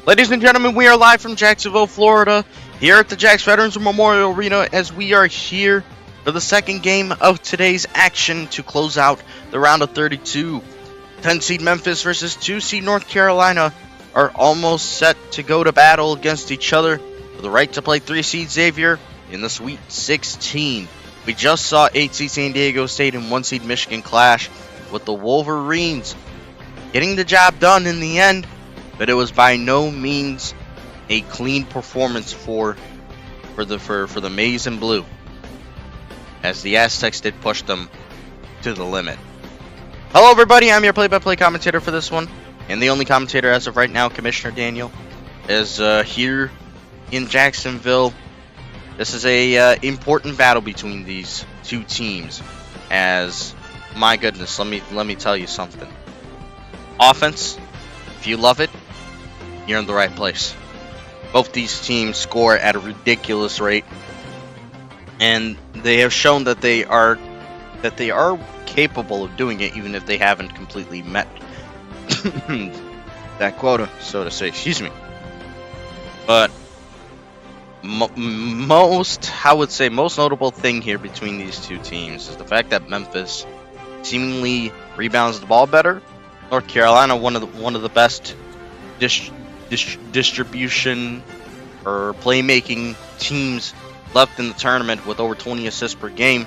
Ladies and gentlemen, we are live from Jacksonville, Florida, here at the Jax Veterans Memorial Arena, as we are here for the second game of today's action to close out the round of 32. 10-seed Memphis versus 2-seed North Carolina are almost set to go to battle against each other for the right to play 3-seed Xavier in the Sweet 16. We just saw 8-seed San Diego State and 1-seed Michigan clash, with the Wolverines getting the job done in the end, but it was by no means a clean performance for the Maize and Blue, as the Aztecs did push them to the limit. Hello everybody, I'm your play-by-play commentator for this one, and the only commentator as of right now, Commissioner Daniel, is here in Jacksonville. This is a important battle between these two teams, as, my goodness, let me tell you something. Offense, if you love it, you're in the right place. Both these teams score at a ridiculous rate, and they have shown that they are capable of doing it, even if they haven't completely met that quota, so to say. Excuse me. But most notable thing here between these two teams is the fact that Memphis seemingly rebounds the ball better. North Carolina, one of the best distribution or playmaking teams left in the tournament, with over 20 assists per game.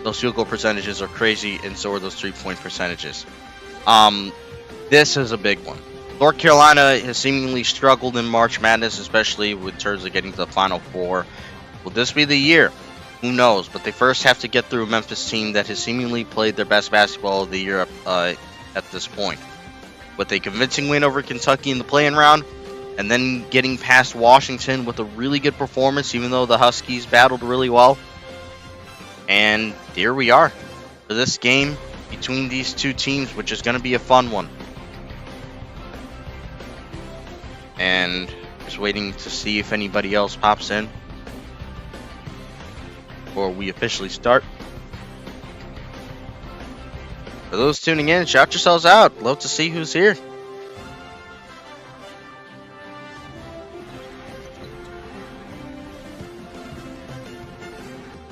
Those field goal percentages are crazy, and so are those 3-point percentages. This is a big one. North Carolina has seemingly struggled in March Madness, especially in terms of getting to the Final Four. Will this be the year? Who knows? But they first have to get through a Memphis team that has seemingly played their best basketball of the year at this point. With a convincing win over Kentucky in the play-in round, and then getting past Washington with a really good performance, even though the Huskies battled really well. And here we are for this game between these two teams, which is going to be a fun one. And just waiting to see if anybody else pops in before we officially start. For those tuning in, shout yourselves out. Love to see who's here.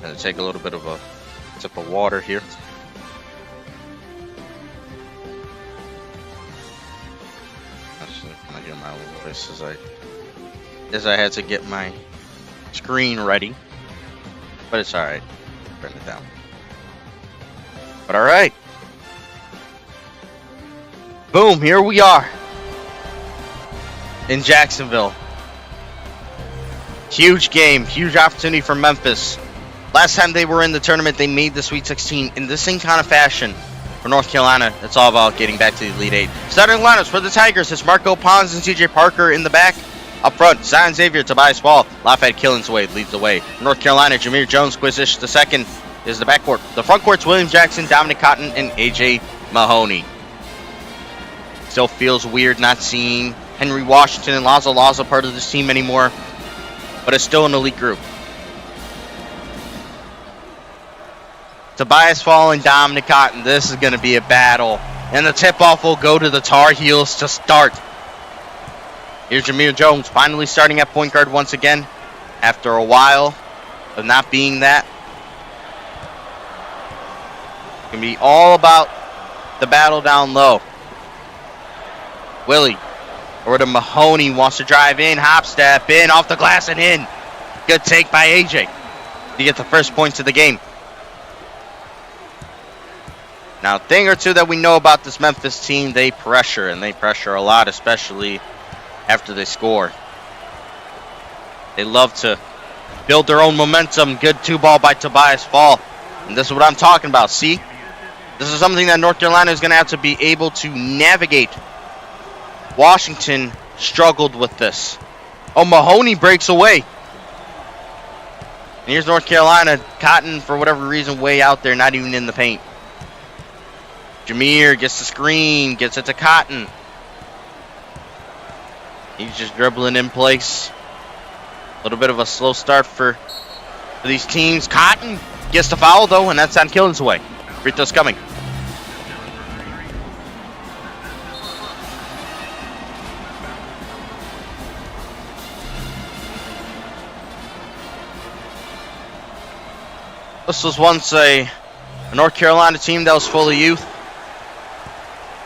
Gonna take a little bit of a sip of water here. I hear my little voice as I had to get my screen ready, but it's all right. Turn it down. But all right. Boom, here we are in Jacksonville. Huge game, huge opportunity for Memphis. Last time they were in the tournament, they made the Sweet 16 in the same kind of fashion. For North Carolina, it's all about getting back to the Elite Eight. Starting lineups for the Tigers, it's Marco Pons and CJ Parker in the back. Up front, Zion Xavier, Tobias Ball, Lafayette Killingswade leads the way. For North Carolina, Jameer Jones, Quizish II is the backcourt. The front court's William Jackson, Dominic Cotton, and AJ Mahoney. Still feels weird not seeing Henry Washington and Laza part of this team anymore, but it's still an elite group. Tobias Fall and Dominic Cotton, this is going to be a battle. And the tip-off will go to the Tar Heels to start. Here's Jameer Jones finally starting at point guard once again after a while of not being that. It's going to be all about the battle down low. Willie, over to Mahoney, wants to drive in, hop step in, off the glass and in. Good take by AJ to get the first points of the game. Now, a thing or two that we know about this Memphis team, they pressure, and they pressure a lot, especially after they score. They love to build their own momentum. Good 2-ball by Tobias Fall. And this is what I'm talking about. See? This is something that North Carolina is going to have to be able to navigate. Washington struggled with this. Oh, Mahoney breaks away. And here's North Carolina. Cotton, for whatever reason, way out there, not even in the paint. Jameer gets the screen, gets it to Cotton. He's just dribbling in place. A little bit of a slow start for these teams. Cotton gets the foul, though, and that's on Killingsway. Free throw's coming. This was once a North Carolina team that was full of youth,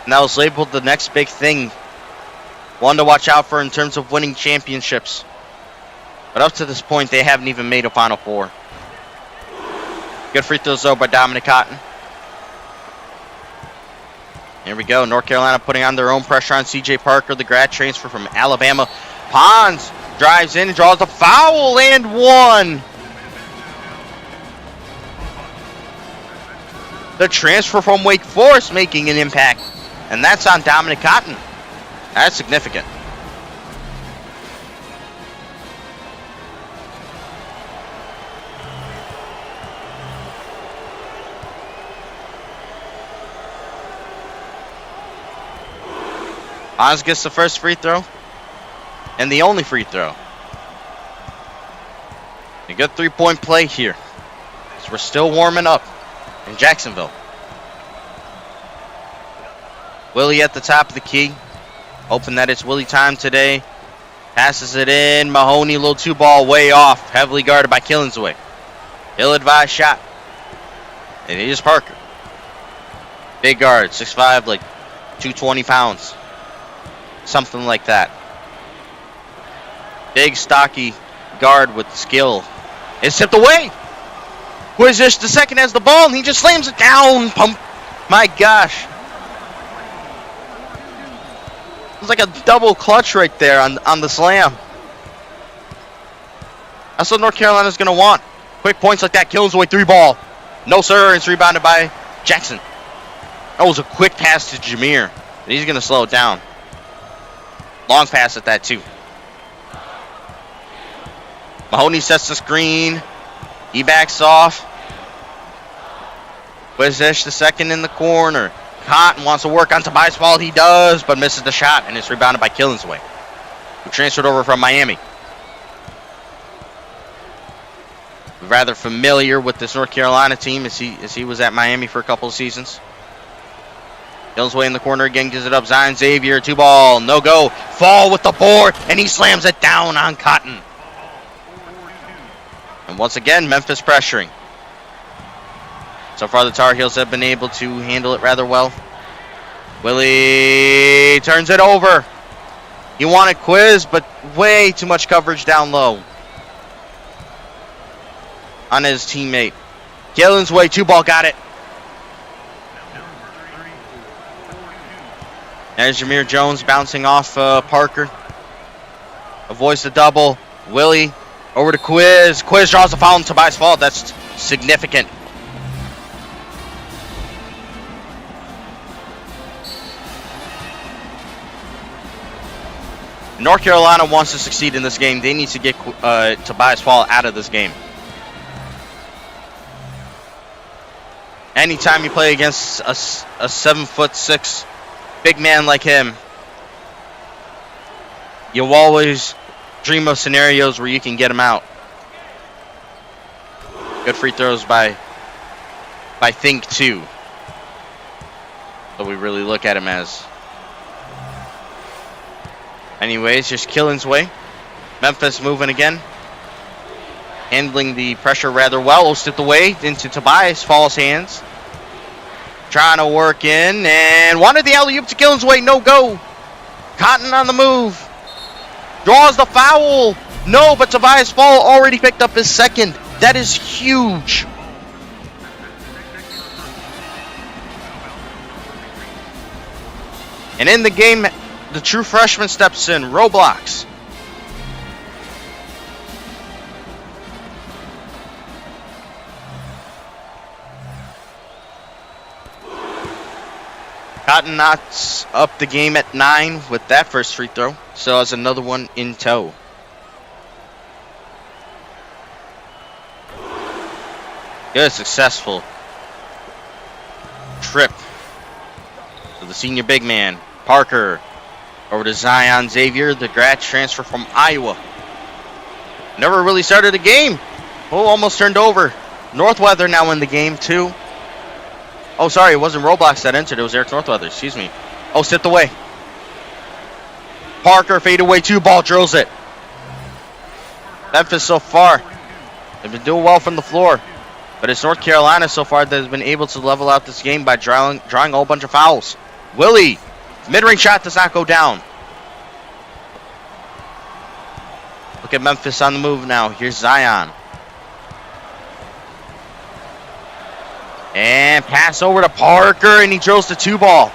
and that was labeled the next big thing. One to watch out for in terms of winning championships. But up to this point, they haven't even made a Final Four. Good free throws though by Dominic Cotton. Here we go. North Carolina putting on their own pressure on C.J. Parker, the grad transfer from Alabama. Pons drives in, draws a foul, and one. The transfer from Wake Forest making an impact. And that's on Dominic Cotton. That's significant. Pons gets the first free throw. And the only free throw. A good three-point play here. So we're still warming up in Jacksonville. Willie at the top of the key. Hoping that it's Willie time today. Passes it in. Mahoney, little two ball way off. Heavily guarded by Killingsway. Ill-advised shot. And it is Parker. Big guard, 6'5", like 220 pounds. Something like that. Big, stocky guard with skill. It's tipped away. Quizish the second has the ball, and he just slams it down. Pump. My gosh. It's like a double clutch right there on the slam. That's what North Carolina's going to want. Quick points like that. Killingsway three ball. No, sir. It's rebounded by Jackson. That was a quick pass to Jameer. And he's going to slow it down. Long pass at that, too. Mahoney sets the screen. He backs off. Quizish the second in the corner. Cotton wants to work on Tobias Ball. He does, but misses the shot, and it's rebounded by Killingsway, who transferred over from Miami. Rather familiar with this North Carolina team as he was at Miami for a couple of seasons. Killingsway in the corner again, gives it up. Zion Xavier, two ball, no go. Fall with the board, and he slams it down on Cotton. And once again, Memphis pressuring. So far, the Tar Heels have been able to handle it rather well. Willie turns it over. He wanted Quiz, but way too much coverage down low on his teammate. Killingsway, two ball, got it. There's Jameer Jones bouncing off Parker. Avoids the double. Willie over to Quiz. Quiz draws the foul on Tobias Fall. That's significant. North Carolina wants to succeed in this game. They need to get Tobias Fall out of this game. Anytime you play against a 7'6" big man like him, you'll always dream of scenarios where you can get him out. Good free throws by Think too. So we really look at him as. Anyways, just Killingsway. Memphis moving again. Handling the pressure rather well. Oh, stepped away into Tobias Fall's hands. Trying to work in and wanted the alley-oop to Killingsway. No go. Cotton on the move. Draws the foul. No, but Tobias Fall already picked up his second. That is huge. And in the game, the true freshman steps in. Roblox. Cotton knocks up the game at 9 with that first free throw. So has another one in tow. Good, successful trip to the senior big man, Parker. Over to Zion Xavier, the grad transfer from Iowa. Never really started a game. Oh, almost turned over. Northweather now in the game, too. Oh, sorry, it wasn't Roblox that entered. It was Eric Northweather, excuse me. Oh, stepped away. Parker, fade away, two ball, drills it. Memphis so far. They've been doing well from the floor. But it's North Carolina so far that has been able to level out this game by drawing a whole bunch of fouls. Willie, mid-range shot does not go down. Look at Memphis on the move now. Here's Zion. And pass over to Parker, and he drills the 2-ball.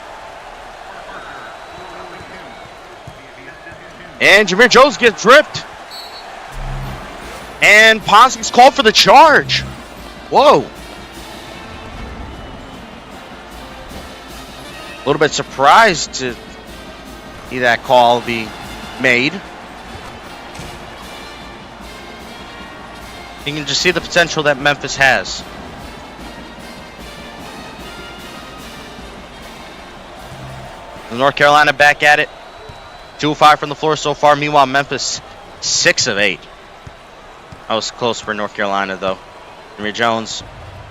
And Jameer Jones gets dripped. And Pons gets called for the charge. Whoa. A little bit surprised to see that call be made. You can just see the potential that Memphis has. North Carolina back at it. 2 of 5 from the floor so far. Meanwhile, Memphis 6 of 8. That was close for North Carolina, though. Jameer Jones,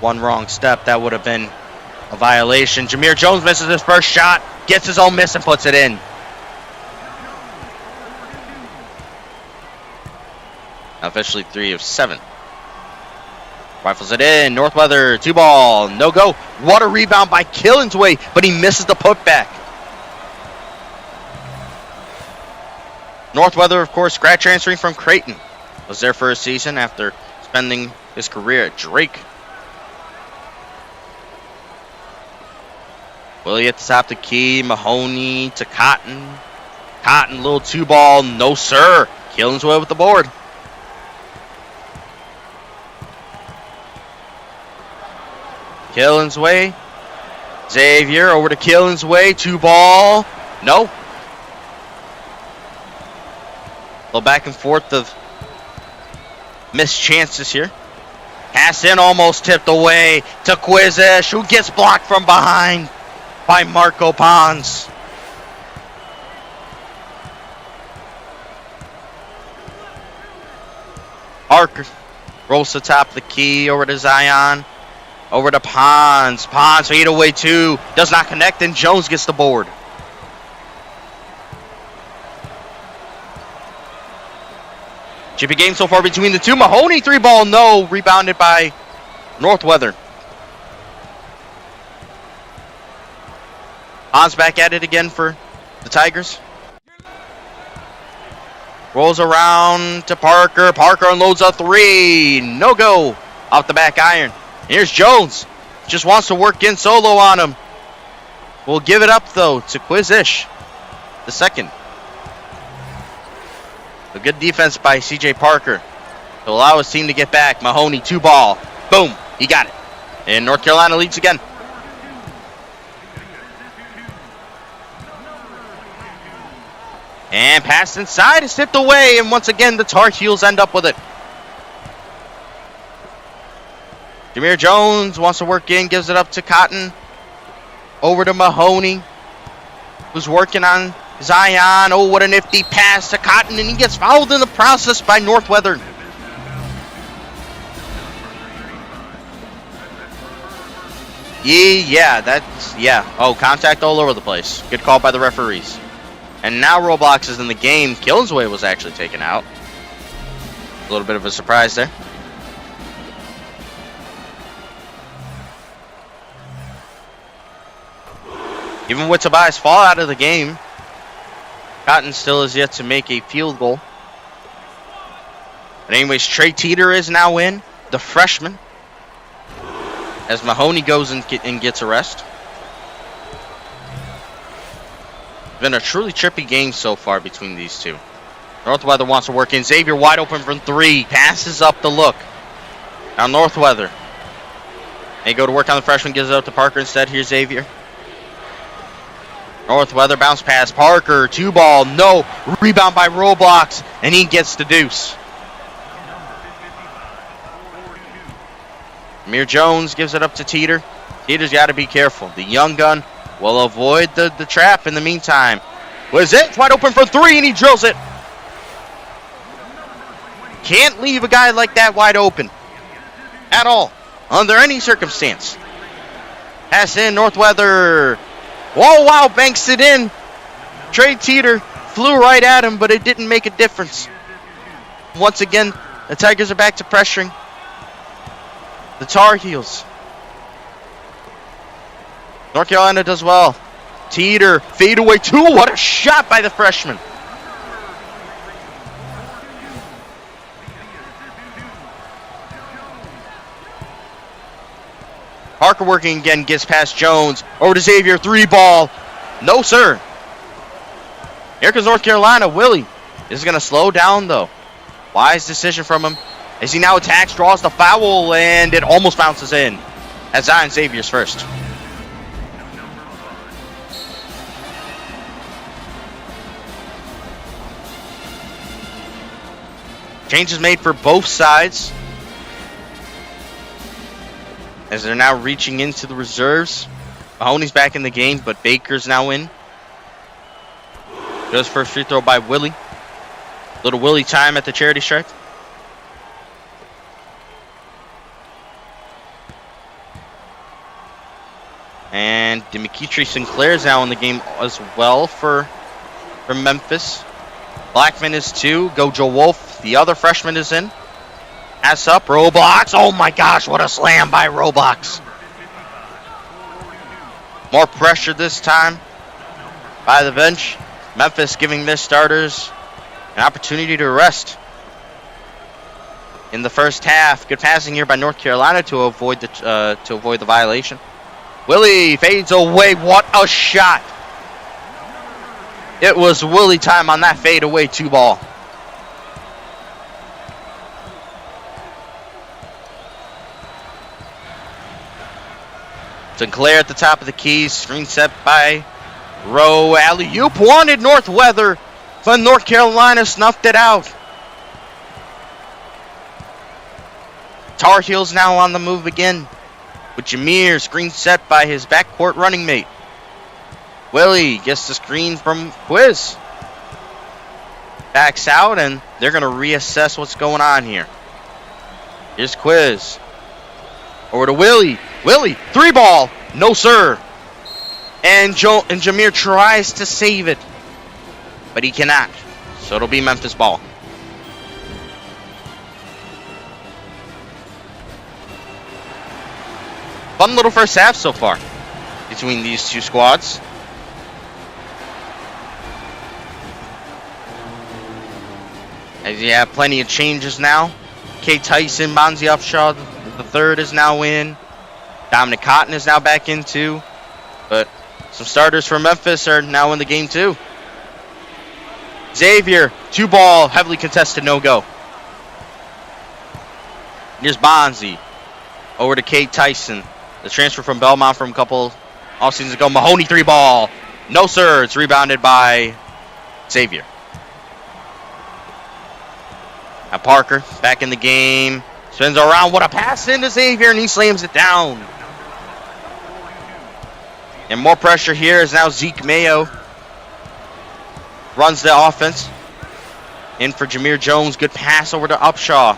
one wrong step. That would have been a violation. Jameer Jones misses his first shot, gets his own miss, and puts it in. Officially 3 of 7. Rifles it in. Northweather, 2-ball, no go. What a rebound by Killingsway, but he misses the putback. Northweather, of course, grad transferring from Creighton. Was there for a season after spending his career at Drake. Willie at the top of the key. Mahoney to Cotton. Cotton, little 2-ball. No, sir. Killingsway with the board. Killingsway. Xavier over to Killingsway. 2-ball. No. A little back and forth of missed chances here. Pass in, almost tipped away to Quizish, who gets blocked from behind by Marco Pons. Parker rolls to the top of the key, over to Zion, over to Pons. Pons fade away 2, does not connect, and Jones gets the board. Chippy game so far between the two. Mahoney 3-ball, no. Rebounded by Northweather. Pons back at it again for the Tigers. Rolls around to Parker. Parker unloads a 3. No go. Off the back iron. Here's Jones. Just wants to work in solo on him. We'll give it up, though, to Quizish, the second. A good defense by C.J. Parker to allow his team to get back. Mahoney, 2-ball. Boom. He got it. And North Carolina leads again. And pass inside is tipped away. And once again, the Tar Heels end up with it. Jameer Jones wants to work in. Gives it up to Cotton. Over to Mahoney, who's working on Zion. Oh, what a nifty pass to Cotton, and he gets fouled in the process by Northweather. Yeah. Oh, contact all over the place. Good call by the referees. And now Roblox is in the game. Killingsway was actually taken out. A little bit of a surprise there. Even with Tobias Fall out of the game, Cotton still is yet to make a field goal. But anyways, Trey Teeter is now in, the freshman, as Mahoney goes and gets a rest. It's been a truly trippy game so far between these two. Northweather wants to work in. Xavier wide open from 3. Passes up the look. Now Northweather. They go to work on the freshman, gives it up to Parker instead. Here's Xavier. Northweather bounce pass. Parker, 2-ball, no. Rebound by Roblox, and he gets the deuce. Jameer Jones gives it up to Teeter. Teeter's got to be careful. The young gun will avoid the trap in the meantime. Was it? Wide open for 3, and he drills it. Can't leave a guy like that wide open at all, under any circumstance. Pass in, Northweather. Whoa, wow, banks it in. Trey Teeter flew right at him, but it didn't make a difference. Once again, the Tigers are back to pressuring the Tar Heels. North Carolina does well. Teeter, fade away two. What a shot by the freshman. Parker working again, gets past Jones. Over to Xavier, 3-ball. No, sir. Here comes North Carolina. Willie. This is going to slow down, though. Wise decision from him. As he now attacks, draws the foul, and it almost bounces in. As Zion Xavier's first. Changes made for both sides. As they're now reaching into the reserves. Mahoney's back in the game, but Baker's now in. Goes first free throw by Willie. Little Willie time at the charity stripe. And Demetri Sinclair is now in the game as well for Memphis. Blackman is 2. Gojo Wolf, the other freshman, is in. Pass up, Roblox. Oh my gosh, what a slam by Roblox. More pressure this time by the bench. Memphis giving their starters an opportunity to rest. In the first half, good passing here by North Carolina to avoid the violation. Willie fades away. What a shot. It was Willie time on that fadeaway 2-ball. Sinclair at the top of the key. Screen set by Rowe. Alley-oop wanted North Weather, but North Carolina snuffed it out. Tar Heels now on the move again. With Jameer, screen set by his backcourt running mate. Willie gets the screen from Quiz. Backs out, and they're going to reassess what's going on here. Here's Quiz. Over to Willie. Willie, 3-ball. No, sir. And Jameer tries to save it, but he cannot. So it'll be Memphis ball. Fun little first half so far between these two squads. As you have plenty of changes now. K. Tyson, Bonzi Upshaw, the third is now in. Dominic Cotton is now back in too. But some starters for Memphis are now in the game too. Xavier, 2-ball, heavily contested, no-go. Here's Bonzi. Over to K. Tyson. The transfer from Belmont from a couple off seasons ago. Mahoney, 3-ball. No, sir. It's rebounded by Xavier. Now Parker back in the game. Spins around. What a pass into Xavier, and he slams it down. And more pressure here is now Zeke Mayo. Runs the offense. In for Jameer Jones. Good pass over to Upshaw.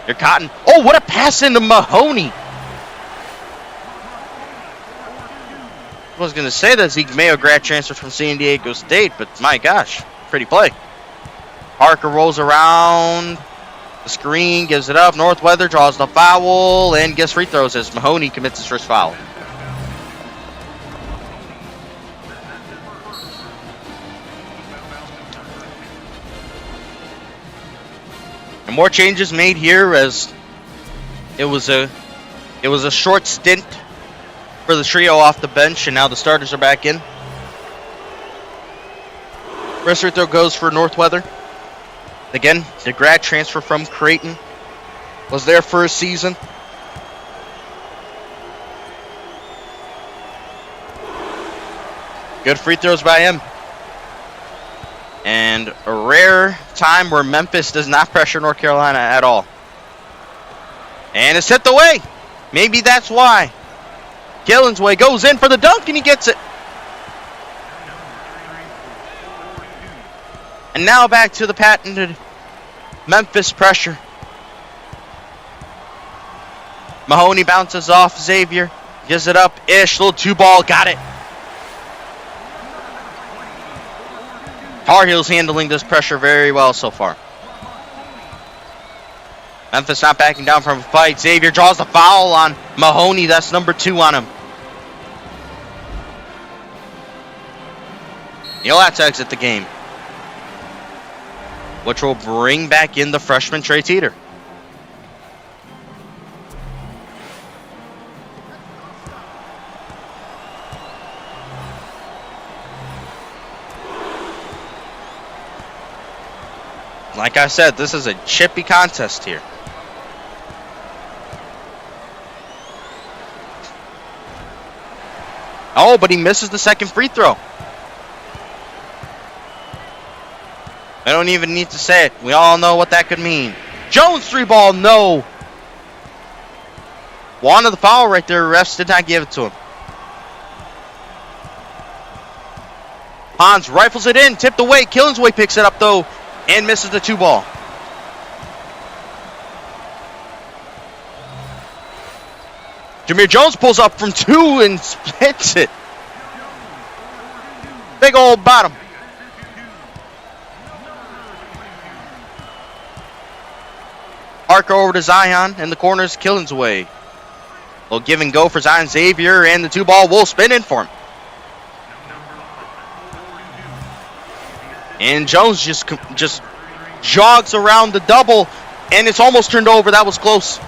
Here Cotton. Oh, what a pass into Mahoney. I was going to say that Zeke Mayo grad transfer from San Diego State, but my gosh, pretty play. Parker rolls around the screen, gives it up. North Weather draws the foul and gets free throws as Mahoney commits his first foul. And more changes made here as it was a short stint for the trio off the bench, and now the starters are back in. First free throw goes for North Weather. Again, the grad transfer from Creighton was there for a season. Good free throws by him. And a rare time where Memphis does not pressure North Carolina at all. And it's tipped away. Maybe that's why. Gillensway goes in for the dunk, and he gets it. And now back to the patented Memphis pressure. Mahoney bounces off Xavier. Gives it up. Ish. Little 2-ball. Got it. Tar Heels handling this pressure very well so far. Memphis not backing down from a fight. Xavier draws the foul on Mahoney. That's number 2 on him. He'll have to exit the game, which will bring back in the freshman Trey Teeter. Like I said, this is a chippy contest here. Oh, but he misses the second free throw. I don't even need to say it. We all know what that could mean. Jones 3-ball, no. Wanted the foul right there. Refs did not give it to him. Pons rifles it in, tipped away. Killingsway picks it up though and misses the 2-ball. Jameer Jones pulls up from 2 and hits it. Big old bottom. Parker over to Zion, and the corner's Killingsway. Little give and go for Zion. Xavier, and the 2-ball will spin in for him. And Jones just jogs around the double, and it's almost turned over. That was close.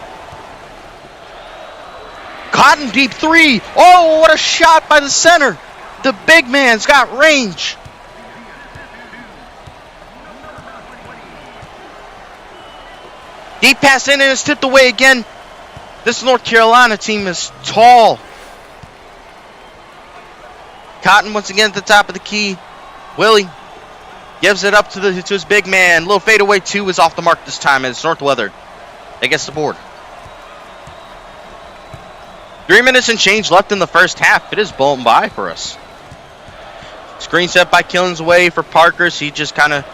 Cotton deep 3. Oh, what a shot by the center. The big man's got range. Deep pass in and it's tipped away again. This North Carolina team is tall. Cotton once again at the top of the key. Willie gives it up to his big man. Little fadeaway 2 is off the mark this time as North Weather. They gets the board. 3 minutes and change left in the first half. It is blown by for us. Screen set by Killingsway for Parker. So he just kind of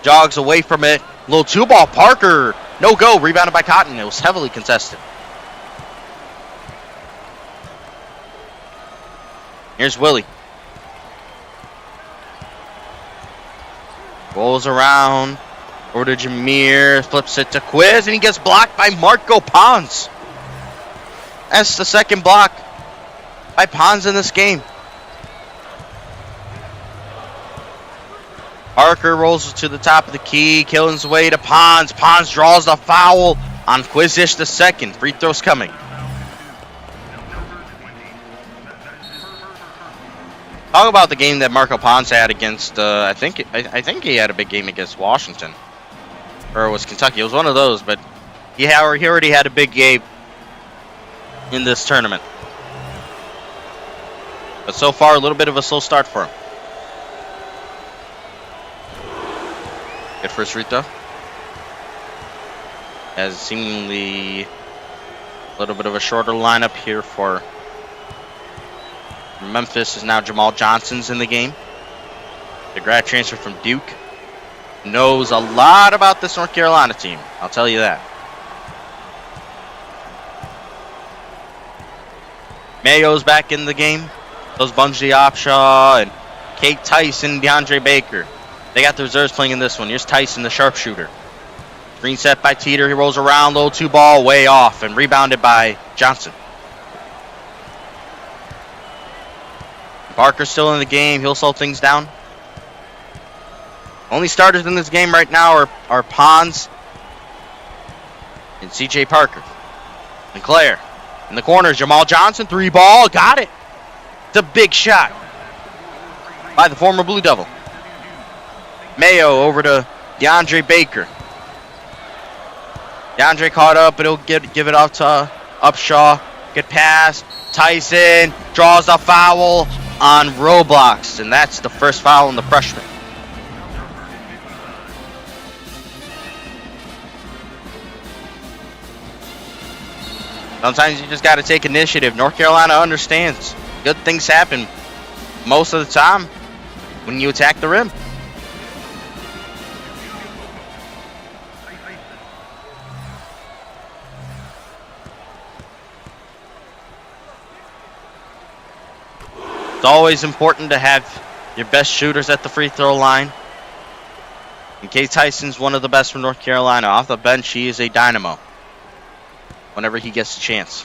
jogs away from it. Little 2-ball. Parker. No go. Rebounded by Cotton. It was heavily contested. Here's Willie. Rolls around. Over to Jameer. Flips it to Quiz. And he gets blocked by Marco Pons. That's the second block by Pons in this game. Parker rolls to the top of the key. Killingsway to Pons. Pons draws the foul on Quizish the second. Free throw's coming. Talk about the game that Marco Pons had against, I think he had a big game against Washington. Or it was Kentucky. It was one of those, but he already had a big game in this tournament. But so far, a little bit of a slow start for him. Good first free throw. As seemingly a little bit of a shorter lineup here for Memphis is now Jamal Johnson's in the game. The grad transfer from Duke. Knows a lot about this North Carolina team. I'll tell you that. Mayo's back in the game. Those Bungie Opshaw and Kate Tyson, DeAndre Baker. They got the reserves playing in this one. Here's Tyson, the sharpshooter. Screen set by Teeter. He rolls around. Little 2-ball way off and rebounded by Johnson. Parker's still in the game. He'll slow things down. Only starters in this game right now are Pons and C.J. Parker. And Claire. In the corner, Jamal Johnson, 3-ball. Got it. It's a big shot by the former Blue Devil. Mayo over to DeAndre Baker. DeAndre caught up, but he'll give it off to Upshaw. Good pass. Tyson draws a foul on Roblox, and that's the first foul on the freshman. Sometimes you just got to take initiative. North Carolina understands. Good things happen most of the time when you attack the rim. It's always important to have your best shooters at the free throw line. And K. Tyson's one of the best from North Carolina. Off the bench, he is a dynamo whenever he gets a chance.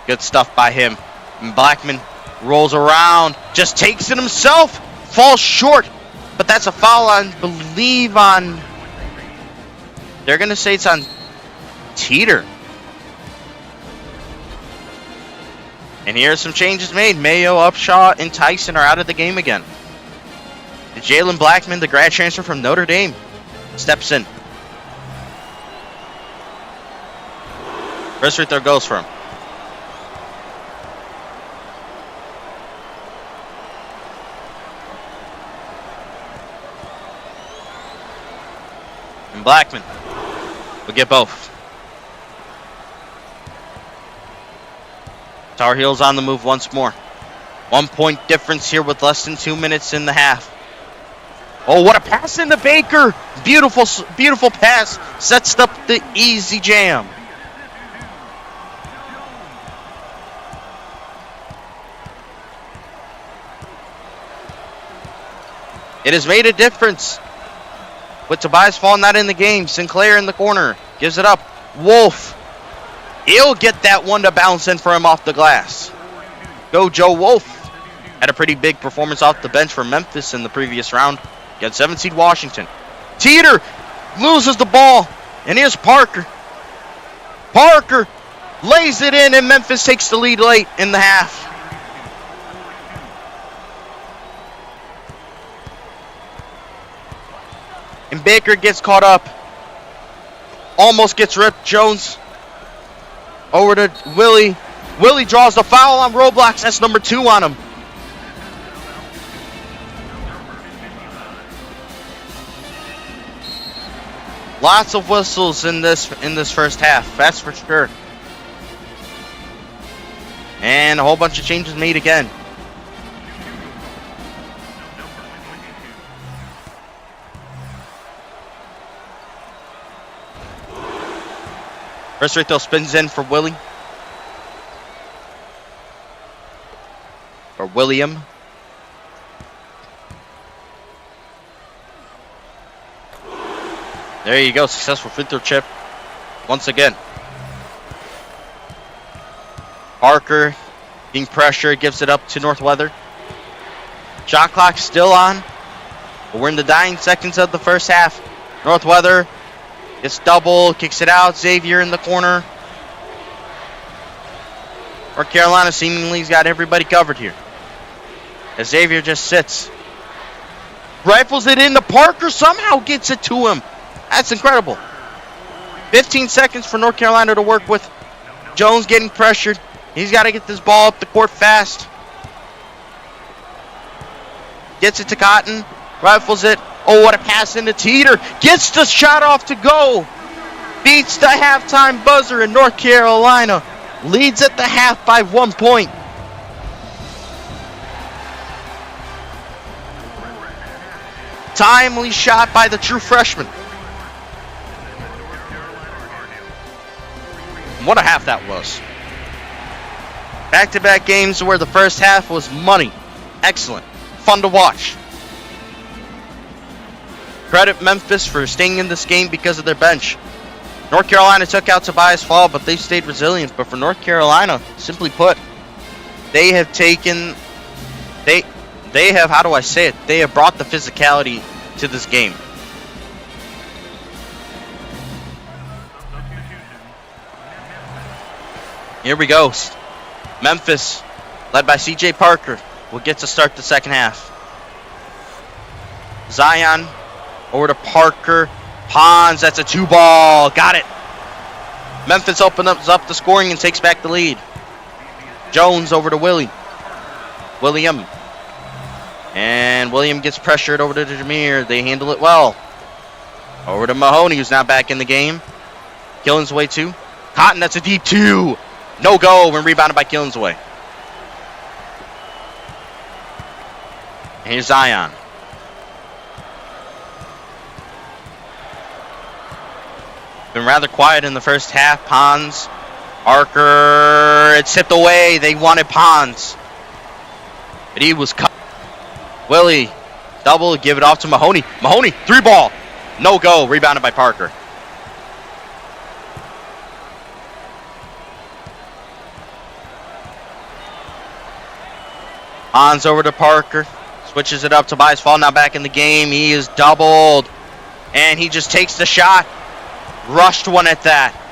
Good stuff by him. And Blackman rolls around, just takes it himself, falls short. But that's a foul, I believe, on... They're going to say it's on Teeter. And here's some changes made. Mayo, Upshaw, and Tyson are out of the game again. Jalen Blackman, the grad transfer from Notre Dame, steps in. First free throw goes for him. And Blackman will get both. Tar Heels on the move once more. 1 point difference here with less than 2 minutes in the half. Oh, what a pass into Baker. Beautiful, beautiful pass. Sets up the easy jam. It has made a difference. With Tobias Fall not in the game. Sinclair in the corner. Gives it up. Wolf. He'll get that one to bounce in for him off the glass. Go Joe Wolf. Had a pretty big performance off the bench for Memphis in the previous round. Got 7 seed Washington. Teeter loses the ball. And here's Parker. Parker lays it in, and Memphis takes the lead late in the half. And Baker gets caught up. Almost gets ripped. Jones over to Willie. Willie draws the foul on Roblox. That's number 2 on him. Lots of whistles in this first half. That's for sure. And a whole bunch of changes made again. First free throw spins in for Willie. Or William. There you go. Successful free throw chip. Once again. Parker being pressured. Gives it up to Northweather. Shot clock still on. But we're in the dying seconds of the first half. Northweather gets double, kicks it out. Xavier in the corner. North Carolina seemingly has got everybody covered here. As Xavier just sits. Rifles it into Parker. Somehow gets it to him. That's incredible. 15 seconds for North Carolina to work with. Jones getting pressured. He's got to get this ball up the court fast. Gets it to Cotton. Rifles it. Oh, what a pass into Teeter. Gets the shot off to go. Beats the halftime buzzer, in North Carolina leads at the half by 1 point. Timely shot by the true freshman. What a half that was. Back-to-back games where the first half was money. Excellent. Fun to watch. Credit Memphis for staying in this game because of their bench. North Carolina took out Tobias Fall, but they stayed resilient. But for North Carolina, simply put, they have taken... They have, how do I say it? They have brought the physicality to this game. Here we go. Memphis, led by C.J. Parker, will get to start the second half. Zion over to Parker. Pons, that's a 2-ball. Got it. Memphis opens up the scoring and takes back the lead. Jones over to William. And William gets pressured over to Jameer. They handle it well. Over to Mahoney, who's now back in the game. Killingsway 2. Cotton, that's a deep 2. No go when rebounded by Killingsway. And here's Zion. Been rather quiet in the first half. Pons, Parker, corner. It's tipped away. They wanted Pons. But he was cut. Willie, double, give it off to Mahoney. Mahoney, 3-ball. No go. Rebounded by Parker. Pons over to Parker. Switches it up. Tobias Fall now back in the game. He is doubled. And he just takes the shot. Rushed one at that.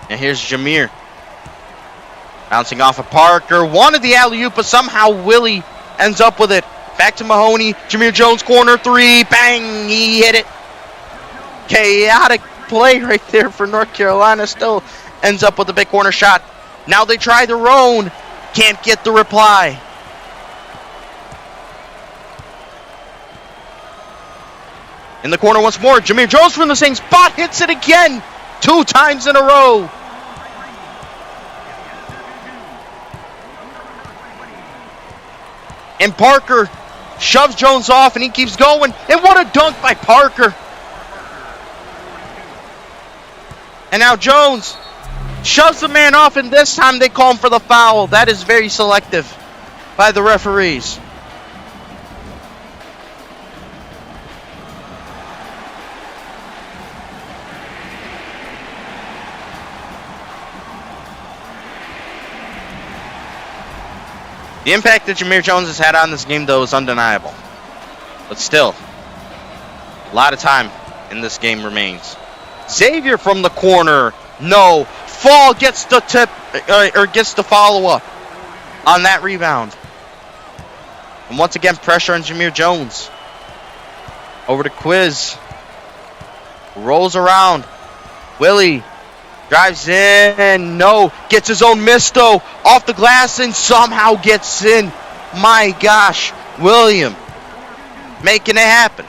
And here's Jameer. Bouncing off of Parker. Wanted the alley-oop, but somehow Willie ends up with it. Back to Mahoney. Jameer Jones, corner 3. Bang! He hit it. Chaotic play right there for North Carolina. Still ends up with a big corner shot. Now they try their own. Can't get the reply. In the corner once more. Jameer Jones from the same spot. Hits it again. 2 times in a row. And Parker shoves Jones off, and he keeps going. And what a dunk by Parker. And now Jones shoves the man off, and this time they call him for the foul. That is very selective by the referees. The impact that Jameer Jones has had on this game, though, is undeniable. But still, a lot of time in this game remains. Xavier from the corner. No. Fall gets the tip, or gets the follow-up on that rebound. And once again, pressure on Jameer Jones. Over to Quiz. Rolls around. Willie drives in. No. Gets his own miss, though. Off the glass and somehow gets in. My gosh. William making it happen.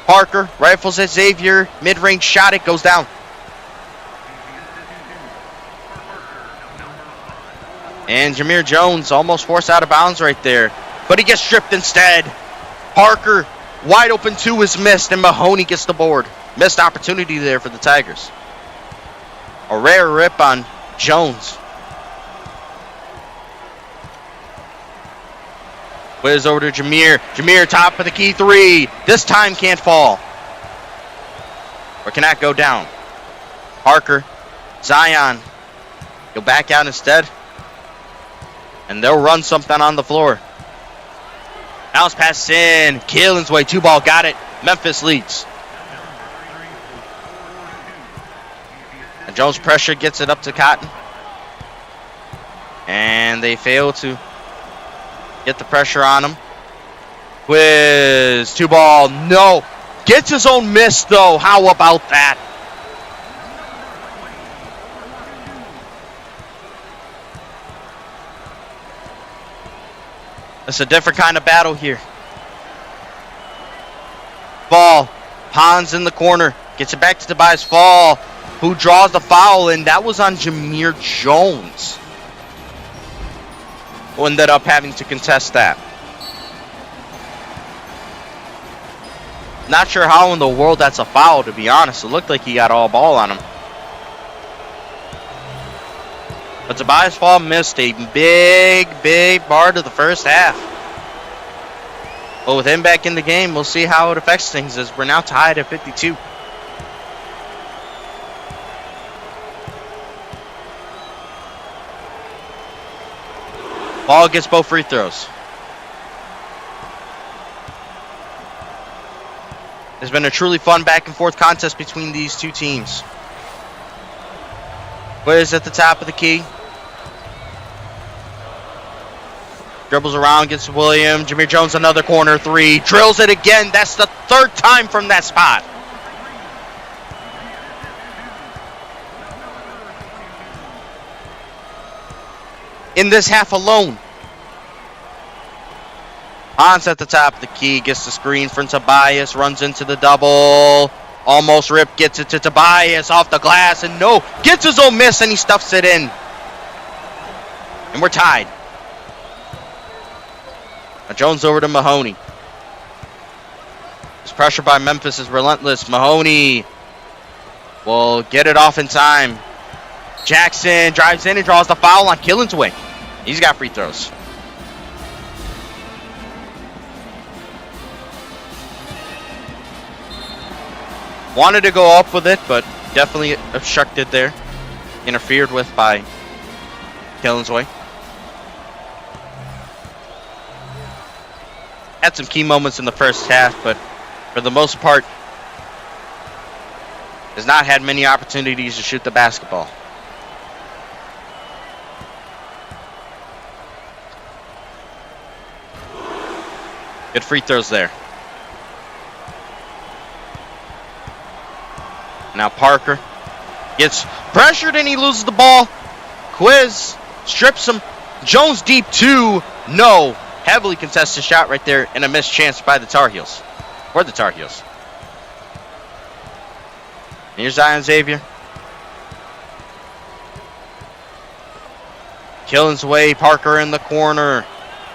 Parker rifles at Xavier. Mid-range shot. It goes down. And Jameer Jones almost forced out of bounds right there. But he gets stripped instead. Parker wide open 2 is missed. And Mahoney gets the board. Missed opportunity there for the Tigers. A rare rip on Jones. Whiz over to Jameer. Jameer top of the key 3. This time can't fall. Or cannot go down. Parker. Zion. Go back out instead. And they'll run something on the floor. Bounce pass in. Kaelin's way. 2-ball. Got it. Memphis leads. And Jones pressure gets it up to Cotton. And they fail to get the pressure on him. Quiz. 2-ball. No. Gets his own miss, though. How about that? It's a different kind of battle here. Ball. Pons in the corner. Gets it back to Tobias Fall, who draws the foul, and that was on Jameer Jones, who ended up having to contest that. Not sure how in the world that's a foul, to be honest. It looked like he got all ball on him. But Tobias Fall missed a big part of the first half. But with him back in the game, we'll see how it affects things, as we're now tied at 52. Ball gets both free throws. It's been a truly fun back and forth contest between these two teams. Quiz at the top of the key. Dribbles around, gets William. Jameer Jones, another corner 3. Drills it again. That's the 3rd time from that spot. In this half alone. Hans at the top of the key. Gets the screen from Tobias. Runs into the double. Almost ripped. Gets it to Tobias off the glass. And no. Gets his own miss and he stuffs it in. And we're tied. Now Jones over to Mahoney. Just pressure by Memphis is relentless. Mahoney will get it off in time. Jackson drives in and draws the foul on Killingsway. He's got free throws. Wanted to go up with it, but definitely obstructed there. Interfered with by Killingsway. Had some key moments in the first half, but for the most part, has not had many opportunities to shoot the basketball. Good free throws there. Now Parker gets pressured and he loses the ball. Quiz strips him. Jones deep two. No. Heavily contested shot right there and a missed chance by the Tar Heels. For the Tar Heels. Here's Zion Xavier. Killingsway, Parker in the corner.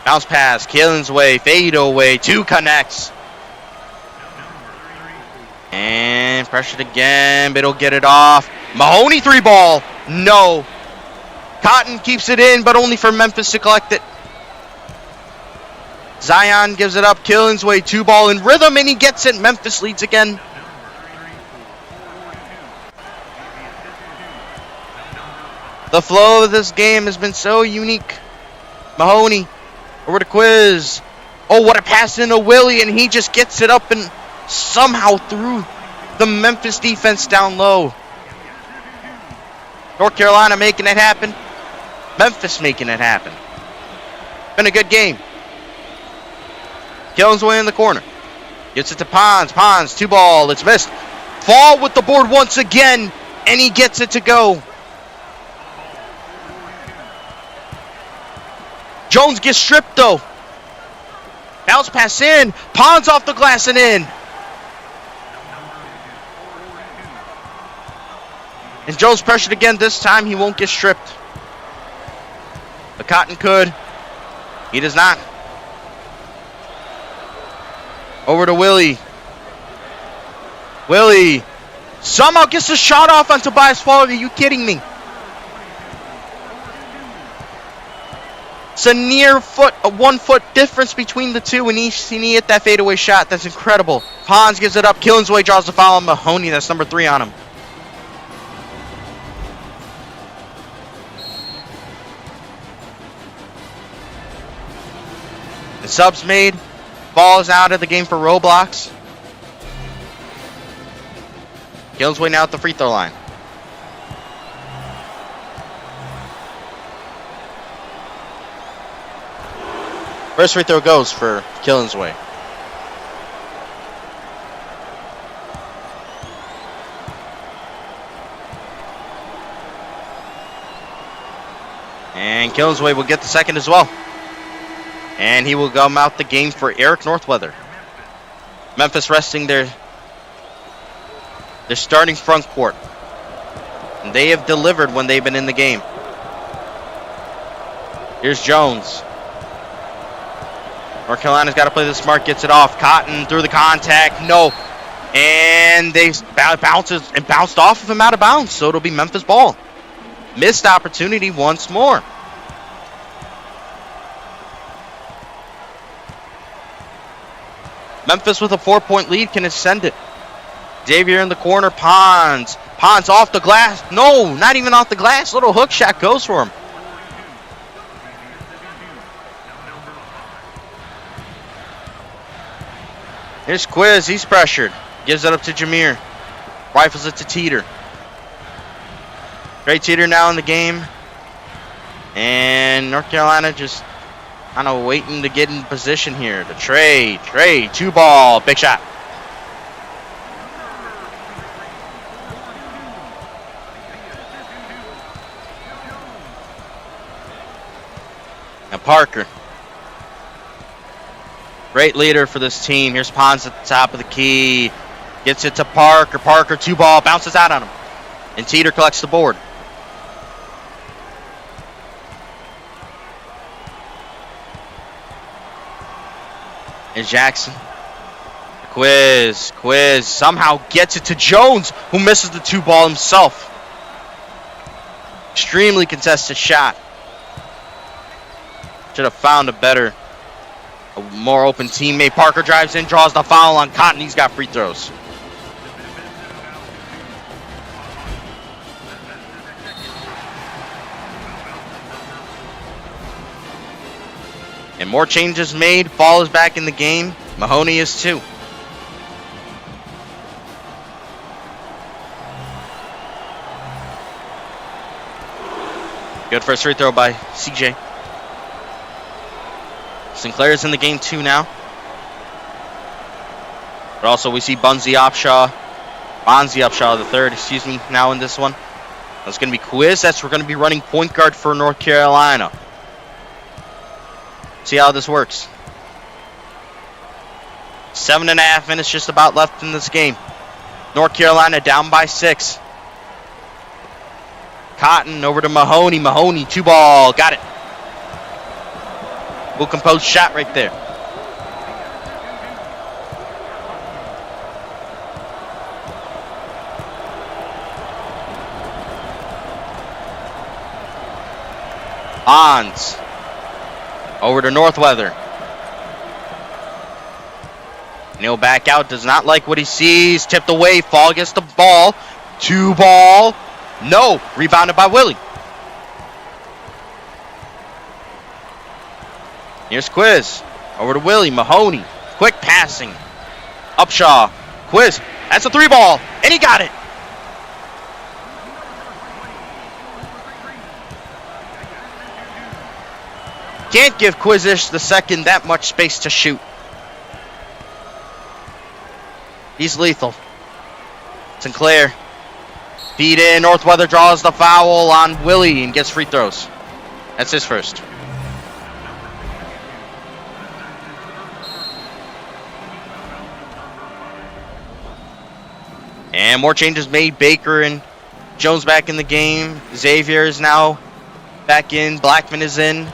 Bounce pass, Killingsway, fade away, two connects. And pressured again, but it'll get it off. Mahoney three ball, no. Cotton keeps it in, but only for Memphis to collect it. Zion gives it up, Killingsway, two ball in rhythm, and he gets it. Memphis leads again. The flow of this game has been so unique. Mahoney over to Quiz. Oh, what a pass into Willie, and he just gets it up and somehow through the Memphis defense down low. North Carolina making it happen. Memphis making it happen. Been a good game. Killingsway in the corner. Gets it to Pons. Pons, two ball. It's missed. Fall with the board once again, and he gets it to go. Jones gets stripped though. Bounce pass in. Pons off the glass and in. And Jones pressured again. This time he won't get stripped. But Cotton could. He does not. Over to Willie. Willie somehow gets a shot off on Tobias Fall. Are you kidding me? It's a near foot, a 1 foot difference between the two, and he hit that fadeaway shot. That's incredible. Pons gives it up. Killingsway draws the foul on Mahoney. That's number 3 on him. The subs made. Ball is out of the game for Roblox. Killingsway now at the free throw line. First free throw goes for Killingsway. And Killingsway will get the second as well. And he will come out the game for Eric Northweather. Memphis resting their starting front court. And they have delivered when they've been in the game. Here's Jones. North Carolina's got to play this smart, gets it off. Cotton through the contact, no. And they bounced off of him out of bounds, so it'll be Memphis ball. Missed opportunity once more. Memphis with a 4-point lead can extend it. Xavier in the corner, Pons. Pons off the glass. No, not even off the glass. Little hook shot goes for him. Here's Quiz. He's pressured. Gives it up to Jameer. Rifles it to Teeter. Great Teeter now in the game. And North Carolina just kind of waiting to get in position here. To Trey. Trey, 2 ball. Big shot. And Parker. Great leader for this team. Here's Pons at the top of the key. Gets it to Parker. Parker, 2 ball. Bounces out on him. And Teeter collects the board. And Jackson. Quiz somehow gets it to Jones, who misses the 2-ball himself. Extremely contested shot. Should have found a more open teammate. Parker drives in, draws the foul on Cotton. He's got free throws. And more changes made. Fall is back in the game. Mahoney is too. Good first free throw by CJ. Sinclair's in the game too now. But also we see Bonzi Upshaw the third, now in this one. That's going to be Quiz. We're going to be running point guard for North Carolina. See how this works. 7.5 minutes just about left in this game. North Carolina down by 6. Cotton over to Mahoney. Mahoney, 2-ball. Got it. Well composed shot right there. Ons. Over to Northweather. Neal back out. Does not like what he sees. Tipped away. Fall gets the ball. 2-ball. No. Rebounded by Willie. Here's Quiz. Over to Willie. Mahoney. Quick passing. Upshaw. Quiz. That's a 3-ball. And he got it. Can't give Quizish the second that much space to shoot. He's lethal. Sinclair. Feed in. Northweather draws the foul on Willie and gets free throws. That's his first. And more changes made. Baker and Jones back in the game. Xavier is now back in. Blackman is in.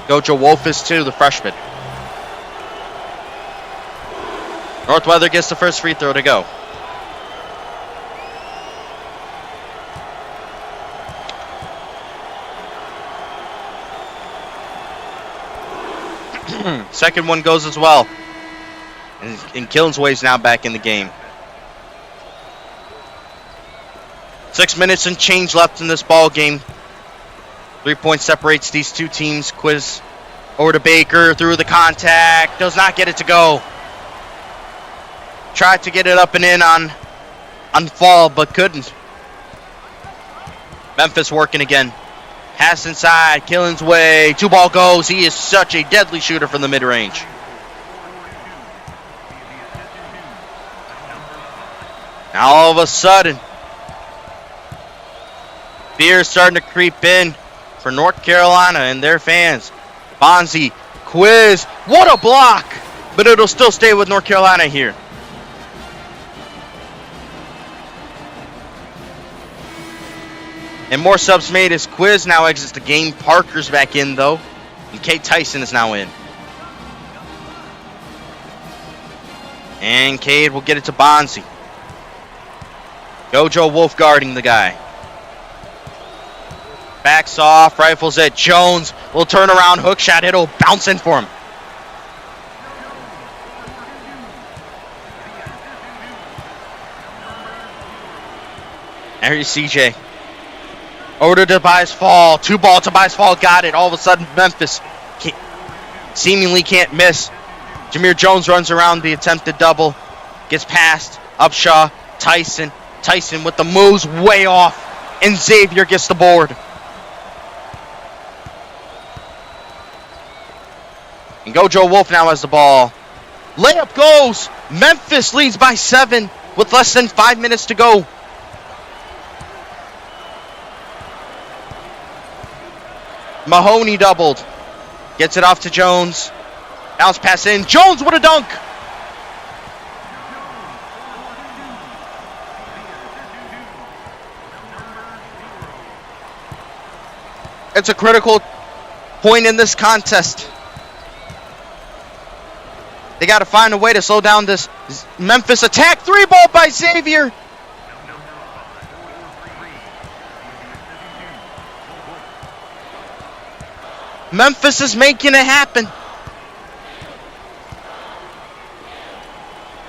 Gojo Wolf is too, the freshman. Northweather gets the first free throw to go. Second one goes as well. And Killingsway's now back in the game. 6 minutes and change left in this ball game. 3 points separates these two teams. Quiz over to Baker through the contact. Does not get it to go. Tried to get it up and in on Fall, but couldn't. Memphis working again. Pass inside. Killingsway. 2-ball goes. He is such a deadly shooter from the mid-range. Now all of a sudden, fear is starting to creep in for North Carolina and their fans. Bonzi, Quiz, what a block! But it'll still stay with North Carolina here. And more subs made as Quiz now exits the game. Parker's back in though. And Kate Tyson is now in. And Cade will get it to Bonzi. Gojo Wolf guarding the guy. Backs off, rifles it. Jones will turn around, hook shot. It'll bounce in for him. There's CJ. Over to Tobias Fall. 2-ball, Tobias Fall got it. All of a sudden, Memphis seemingly can't miss. Jameer Jones runs around the attempted double. Gets past. Upshaw. Tyson. Tyson with the moves way off. And Xavier gets the board. And Gojo Wolf now has the ball. Layup goes. Memphis leads by 7 with less than 5 minutes to go. Mahoney doubled. Gets it off to Jones. Bounce pass in. Jones with a dunk. It's a critical point in this contest. They got to find a way to slow down this Memphis attack. 3-ball by Xavier. Memphis is making it happen.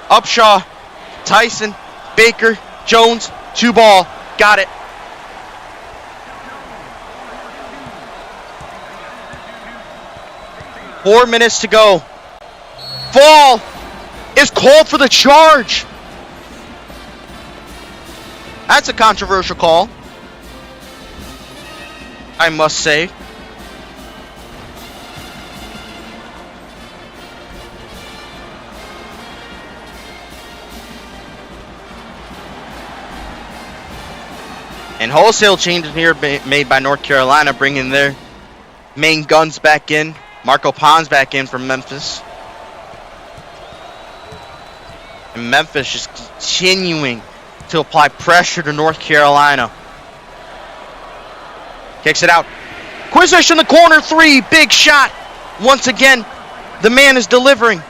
Upshaw, Tyson, Baker, Jones, 2-ball. Got it. Four minutes to go. Fall is called for the charge. That's a controversial call, I must say. And wholesale changes here made by North Carolina, bringing their main guns back in. Marco Pons back in from Memphis. And Memphis just continuing to apply pressure to North Carolina. Kicks it out. Quisish in the corner, 3. Big shot. Once again, the man is delivering.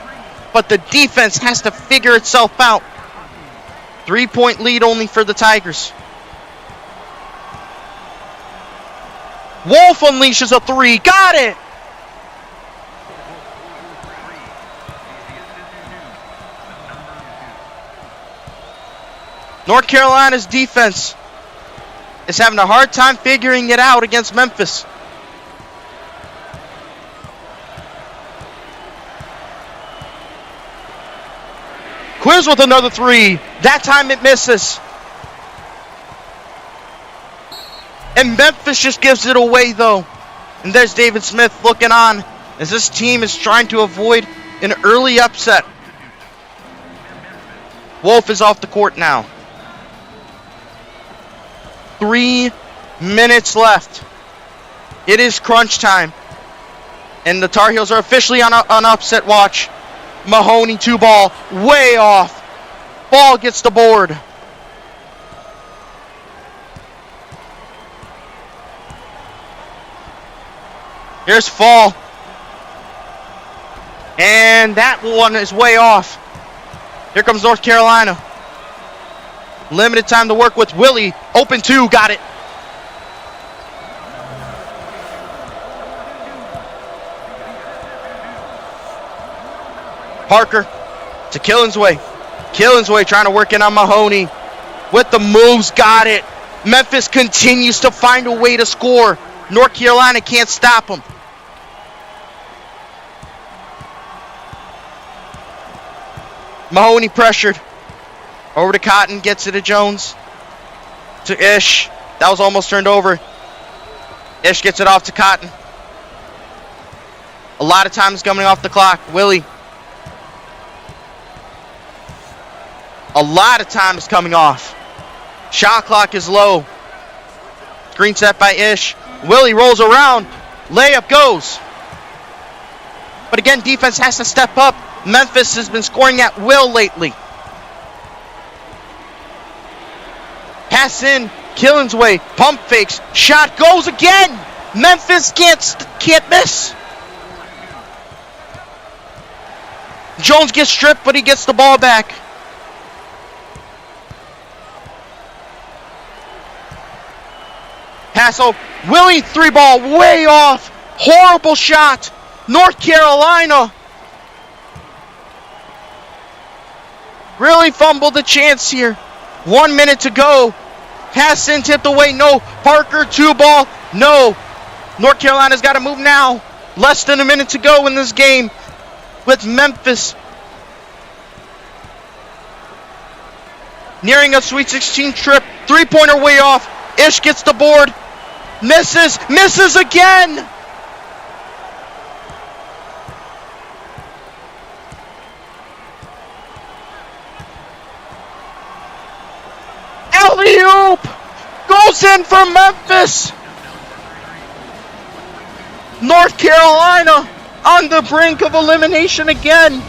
But the defense has to figure itself out. 3-point lead only for the Tigers. Wolf unleashes a 3. Got it! North Carolina's defense is having a hard time figuring it out against Memphis. Quiz with another 3. That time it misses. And Memphis just gives it away, though. And there's David Smith looking on as this team is trying to avoid an early upset. Wolf is off the court now. 3 minutes left. It is crunch time. And the Tar Heels are officially on upset watch. Mahoney, 2-ball, way off. Ball gets the board. Here's Fall. And that one is way off. Here comes North Carolina. Limited time to work with. Willie. Open 2. Got it. Parker to Killingsway. Killingsway trying to work in on Mahoney. With the moves. Got it. Memphis continues to find a way to score. North Carolina can't stop them. Mahoney pressured. Over to Cotton. Gets it to Jones. To Ish. That was almost turned over. Ish gets it off to Cotton. A lot of time is coming off the clock. Willie. A lot of time is coming off. Shot clock is low. Screen set by Ish. Willie rolls around. Layup goes. But again, defense has to step up. Memphis has been scoring at will lately. Pass in. Killingsway. Pump fakes. Shot goes again. Memphis can't miss. Jones gets stripped, but he gets the ball back. Pass over. Willie, 3-ball, way off. Horrible shot. North Carolina really fumbled the chance here. 1 minute to go. Pass in, tipped away. No. Parker, 2-ball. No. North Carolina's got to move now. Less than a minute to go in this game with Memphis nearing a Sweet 16 trip. 3-pointer way off. Ish gets the board. Misses again. Alley-oop goes in for Memphis. North Carolina on the brink of elimination again.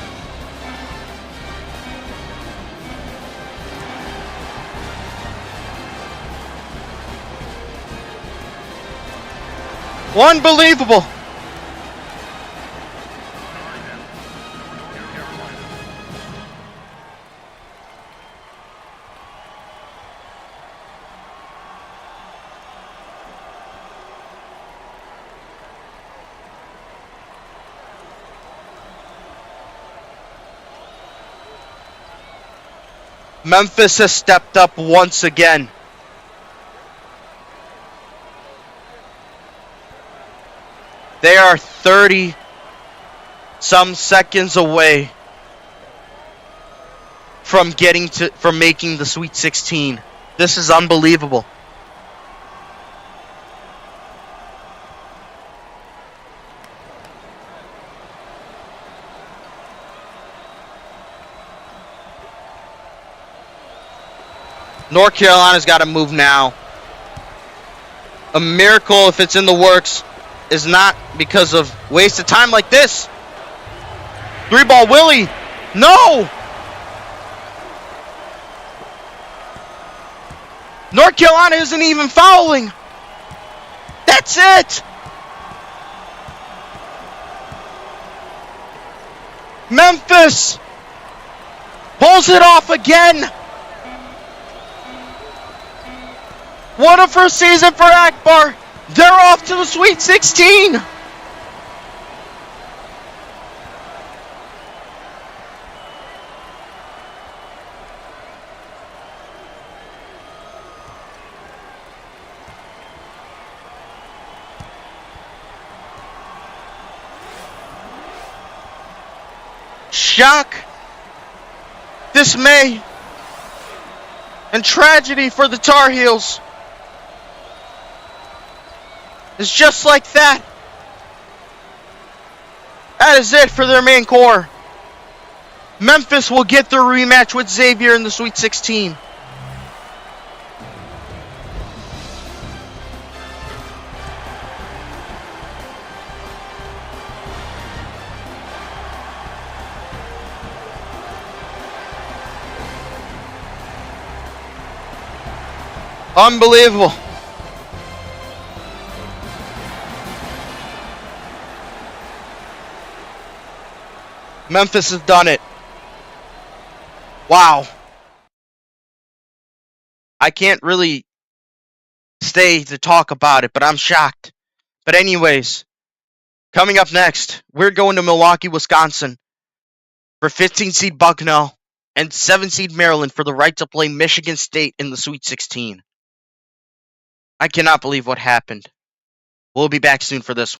Unbelievable. Memphis has stepped up once again. They are 30 some seconds away from making the Sweet 16. This is unbelievable. North Carolina's got to move now. A miracle, if it's in the works, is not because of wasted time like this. 3-ball Willie. No! North Carolina isn't even fouling. That's it. Memphis pulls it off again. What a first season for Akbar. They're off to the Sweet 16. Shock, dismay, and tragedy for the Tar Heels. It's just like that. That is it for their main core. Memphis will get their rematch with Xavier in the Sweet 16. Unbelievable. Memphis has done it. Wow. I can't really stay to talk about it, but I'm shocked. But anyways, coming up next, we're going to Milwaukee, Wisconsin for 15-seed Bucknell and 7-seed Maryland for the right to play Michigan State in the Sweet 16. I cannot believe what happened. We'll be back soon for this.